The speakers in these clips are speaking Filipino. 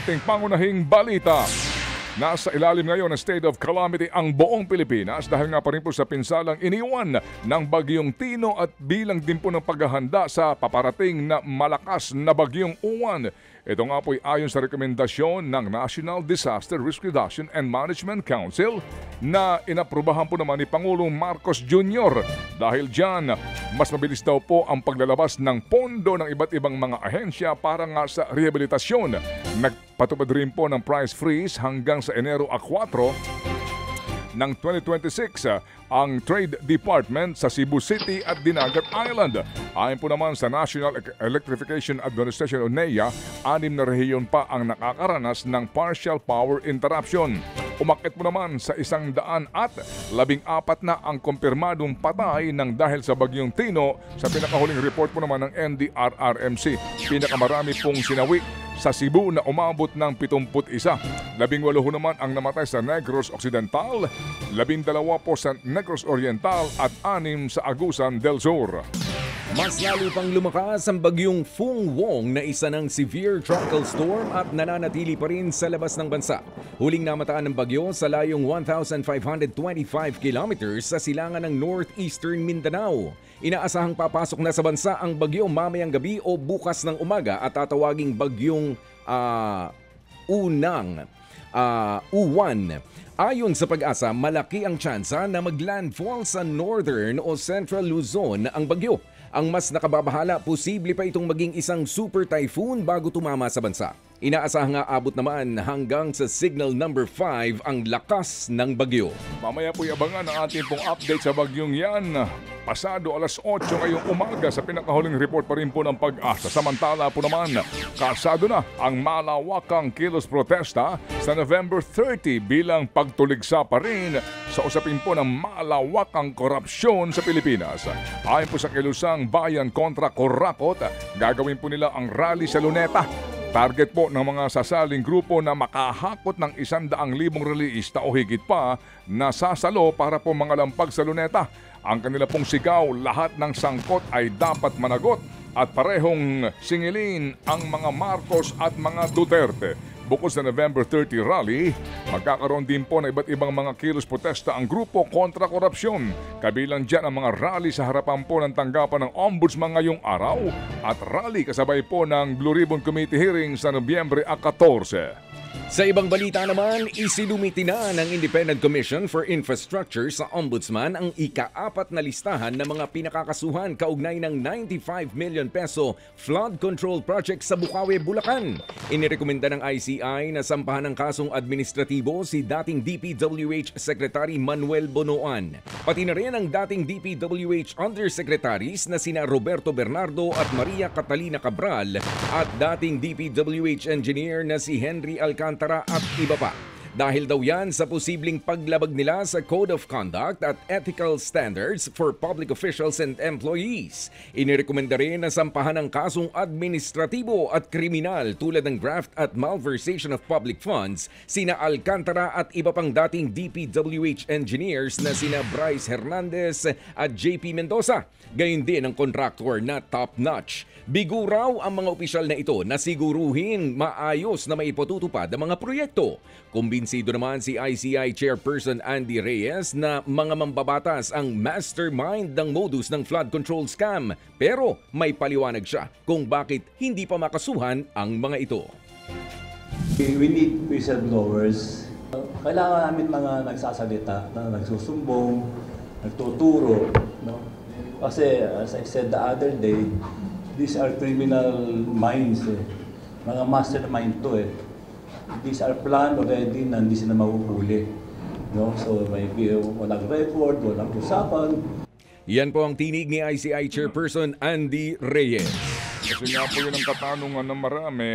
ating pangunahing balita. Nasa ilalim ngayon ng state of calamity ang buong Pilipinas dahil nga pa rin po sa pinsalang iniwan ng bagyong Tino at bilang din po ng paghahanda sa paparating na malakas na bagyong Uwan. Ito nga po ay ayon sa rekomendasyon ng National Disaster Risk Reduction and Management Council na inaprubahan po naman ni Pangulong Marcos Jr. Dahil dyan, mas mabilis daw po ang paglalabas ng pondo ng iba't ibang mga ahensya para nga sa rehabilitasyon. Nagpatupad rin po ng price freeze hanggang sa Enero 4 ng 2026 ang Trade Department sa Cebu City at Dinagat Island. Ayon po naman sa National Electrification Administration o NEA, 6 na rehiyon pa ang nakakaranas ng partial power interruption. Umakit po naman sa 114 na ang kumpirmadong patay ng dahil sa bagyong Tino sa pinakahuling report po naman ng NDRRMC. Pinakamarami pong sinawi sa Cebu na umabot ng 71. 18 naman ang namatay sa Negros Occidental, 12 po sa Negros Oriental at 6 sa Agusan del Sur. Mas lalo pang lumakas ang bagyong Phoong Vuong na isa ng severe tropical storm at nananatili pa rin sa labas ng bansa. Huling namataan ng bagyo sa layong 1,525 kilometers sa silangan ng northeastern Mindanao. Inaasahang papasok na sa bansa ang bagyo mamayang gabi o bukas ng umaga at tatawaging bagyong Uwan. Ayon sa Pag-asa, malaki ang tsansa na maglandfall sa northern o central Luzon ang bagyo. Ang mas nakababahala, posible pa itong maging isang super typhoon bago tumama sa bansa. Inaasahang abot naman hanggang sa signal number 5 ang lakas ng bagyo. Mamaya po'y abangan ang ating pong update sa bagyong yan. Pasado alas 8 ngayong umaga sa pinakahuling report pa rin po ng Pag-asa. Samantala po naman, kasado na ang malawakang kilos protesta sa November 30 bilang pagtuligsa pa rin sa usapin po ng malawakang korupsyon sa Pilipinas. Ayon po sa kilusang Bayan kontra Korakot, gagawin po nila ang rally sa Luneta. Target po ng mga sasaling grupo na makahakot ng 100,000 releasta o higit pa na sasalo para po mga lampag sa Luneta. Ang kanila pong sigaw, lahat ng sangkot ay dapat managot at parehong singilin ang mga Marcos at mga Duterte. Bukod sa November 30 rally, magkakaroon din po ng iba't ibang mga kilos protesta ang grupo kontra korupsyon. Kabilang dyan ang mga rally sa harapan po ng tanggapan ng Ombudsman ngayong araw at rally kasabay po ng Blue Ribbon Committee hearing sa Nobyembre 14. Sa ibang balita naman, isinumiti na ng Independent Commission for Infrastructure sa Ombudsman ang ika-4 na listahan ng mga pinakakasuhan kaugnay ng 95 million peso flood control project sa Bukawi, Bulacan. Inirekomenda ng ICI na sampahan ng kasong administratibo si dating DPWH Secretary Manuel Bonoan. Pati na rin ang dating DPWH Undersecretaries na sina Roberto Bernardo at Maria Catalina Cabral at dating DPWH Engineer na si Henry Alcantara at iba pa. Dahil daw yan sa posibleng paglabag nila sa Code of Conduct at Ethical Standards for Public Officials and Employees. Inirekomenda rin na sampahan ng kasong administratibo at kriminal tulad ng graft at malversation of public funds sina Alcantara at iba pang dating DPWH engineers na sina Bryce Hernandez at JP Mendoza. Gayun din ang contractor na top-notch. Bigo raw ang mga opisyal na ito na siguruhin maayos na maipatutupad ang mga proyekto. Kumbinsido naman si ICI Chairperson Andy Reyes na mga mambabatas ang mastermind ng modus ng flood control scam. Pero may paliwanag siya kung bakit hindi pa makasuhan ang mga ito. We need whistleblowers. Kailangan namin mga nagsasalita, na nagsusumbong, nagtuturo. No? Kasi as I said the other day, these are criminal minds. Mga mastermind to eh. These are planned already na hindi sila mahuhuli. No? So maybe walang record, walang usapan. Yan po ang tinig ni ICI Chairperson Andy Reyes. Kasi nga po yun ang katanungan ng marami,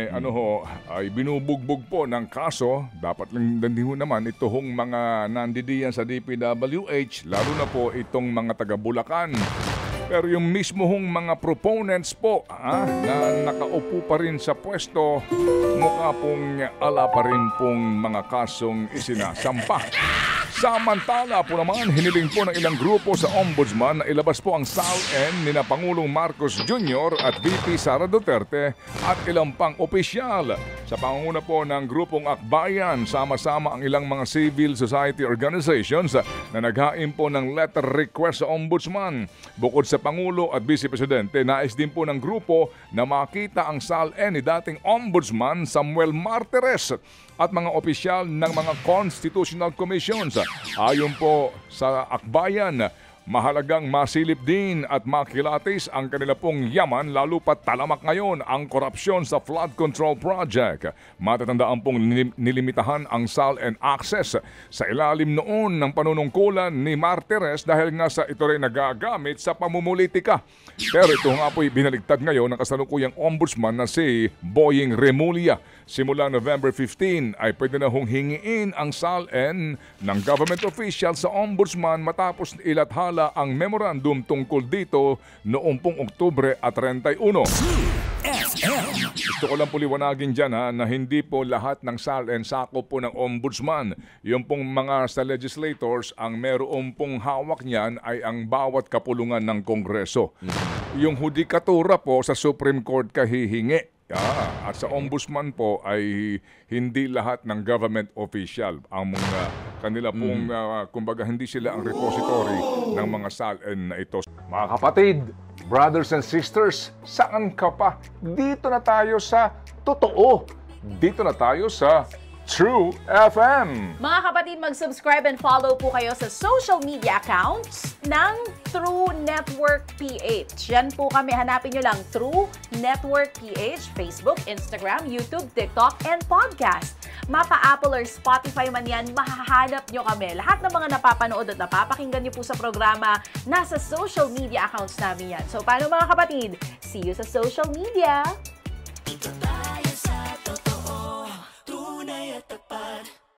ay binubugbog po ng kaso. Dapat lang din naman itong mga nandidiyan sa DPWH, lalo na po itong mga taga Bulacan. Pero yung mismo hong mga proponents po na nakaupo pa rin sa pwesto, mukha pong ala pa rin pong mga kasong isinasampa. Samantala po naman, hiniling po ng ilang grupo sa Ombudsman na ilabas po ang SALN ni na Pangulong Marcos Jr. at VP Sara Duterte at ilang pang opisyal. Sa pangunguna po ng grupong Akbayan, sama-sama ang ilang mga civil society organizations na naghain po ng letter request sa Ombudsman. Bukod sa Pangulo at Vice Presidente, nais din po ng grupo na makita ang SALN ni dating Ombudsman Samuel Martires at mga opisyal ng mga constitutional commissions. Ayon po sa Akbayan, mahalagang masilip din at makilatis ang kanila pong yaman lalo pat talamak ngayon ang korupsyon sa flood control project. Matatandaan pong nilimitahan ang SALN access sa ilalim noon ng panunungkulan ni Martires dahil nga sa ito rin nagagamit sa pamumulitika. Pero ito nga po'y binaligtad ngayon ng kasalukuyang ombudsman na si Boying Remulla. Simula November 15 ay pwede na hong hingiin ang SALN ng government official sa ombudsman matapos ilathala ang memorandum tungkol dito noong pong Oktubre at 31. Gusto ko lang po liwanagin dyan na hindi po lahat ng SALN sakop po ng ombudsman. Yung pong mga sa legislators, ang meron pong hawak niyan ay ang bawat kapulungan ng Kongreso. Yung hudikatura po sa Supreme Court kahihingi. At sa ombudsman po ay hindi lahat ng government official ang mga kanila pong kumbaga hindi sila ang repository ng mga SALN na ito. Mga kapatid, brothers and sisters, saan ka pa? Dito na tayo sa totoo. Dito na tayo sa True FM. Mga kapatid, mag-subscribe and follow po kayo sa social media accounts ng True Network PH. Yan po kami. Hanapin nyo lang True Network PH, Facebook, Instagram, YouTube, TikTok, and podcast. Mapa Apple or Spotify man yan, mahahanap nyo kami. Lahat ng mga napapanood at napapakinggan nyo po sa programa, nasa social media accounts namin yan. So, paano mga kapatid? See you sa social media!